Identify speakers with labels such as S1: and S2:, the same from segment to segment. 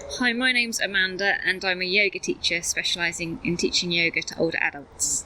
S1: Hi, my name's Amanda and I'm a yoga teacher specialising in teaching yoga to older adults.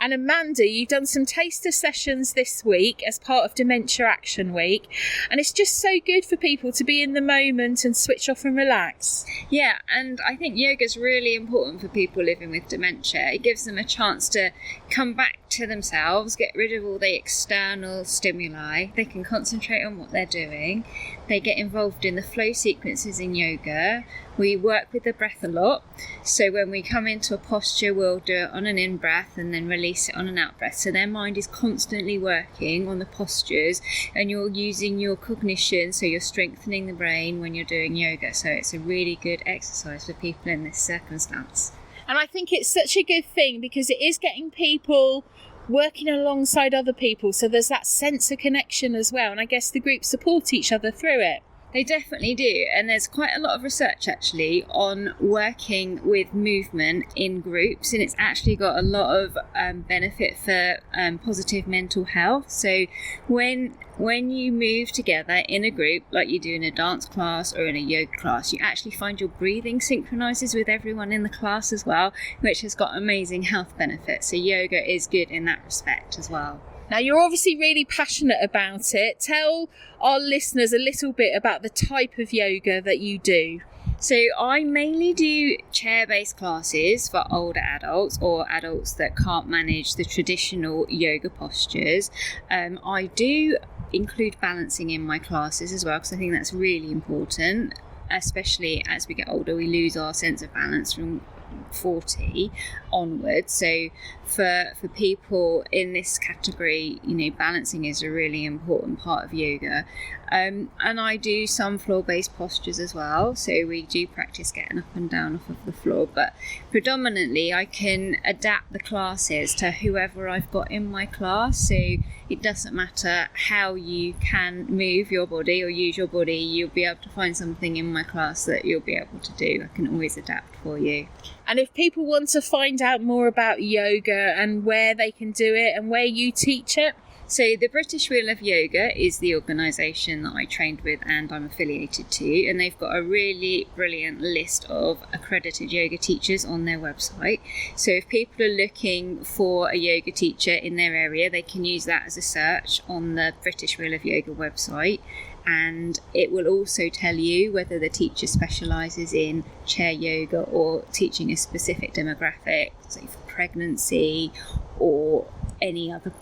S2: And Amanda, you've done some taster sessions this week as part of Dementia Action Week, and it's just so good for people to be in the moment and switch off and relax.
S1: Yeah, and I think yoga is really important for people living with dementia. It gives them a chance to come back to themselves, get rid of all the external stimuli. They can concentrate on what they're doing. They get involved in the flow sequences in yoga. We work with the breath a lot. So when we come into a posture, we'll do it on an in-breath and then release it on an out-breath. So their mind is constantly working on the postures and you're using your cognition, so you're strengthening the brain when you're doing yoga. So it's a really good exercise for people in this circumstance.
S2: And I think it's such a good thing because it is getting people working alongside other people. So there's that sense of connection as well. And I guess the groups support each other through it.
S1: They definitely do, and there's quite a lot of research actually on working with movement in groups, and it's actually got a lot of benefit for positive mental health. So when you move together in a group, like you do in a dance class or in a yoga class, you actually find your breathing synchronises with everyone in the class as well, which has got amazing health benefits. So yoga is good in that respect as well.
S2: Now, you're obviously really passionate about it. Tell our listeners a little bit about the type of yoga that you do.
S1: So I mainly do chair-based classes for older adults or adults that can't manage the traditional yoga postures. I do include balancing in my classes as well, because I think that's really important, especially as we get older. We lose our sense of balance from 40 onwards. So for people in this category, balancing is a really important part of yoga. And I do some floor-based postures as well. So we do practice getting up and down off of the floor, but predominantly I can adapt the classes to whoever I've got in my class. So it doesn't matter how you can move your body or use your body, you'll be able to find something in my class that you'll be able to do. I can always adapt for you.
S2: And if people want to find out more about yoga and where they can do it and where you teach it?
S1: So the British Wheel of Yoga is the organisation that I trained with and I'm affiliated to, and they've got a really brilliant list of accredited yoga teachers on their website. So if people are looking for a yoga teacher in their area, they can use that as a search on the British Wheel of Yoga website. And it will also tell you whether the teacher specialises in chair yoga or teaching a specific demographic, say for pregnancy or any other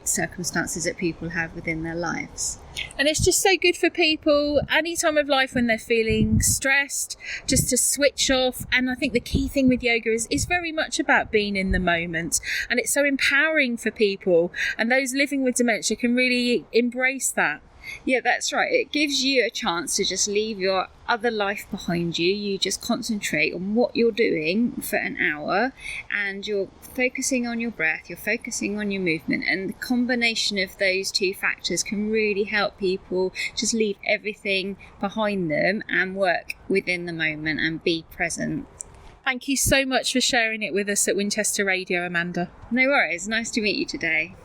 S1: circumstances that people have within their lives.
S2: And it's just so good for people any time of life when they're feeling stressed, just to switch off. And I think the key thing with yoga is very much about being in the moment, and it's so empowering for people, and those living with dementia can really embrace that.
S1: Yeah, that's right. It gives you a chance to just leave your other life behind you. You just concentrate on what you're doing for an hour and you're focusing on your breath, you're focusing on your movement, and the combination of those two factors can really help people just leave everything behind them and work within the moment and be present.
S2: Thank you so much for sharing it with us at Winchester Radio, Amanda.
S1: No worries. Nice to meet you today.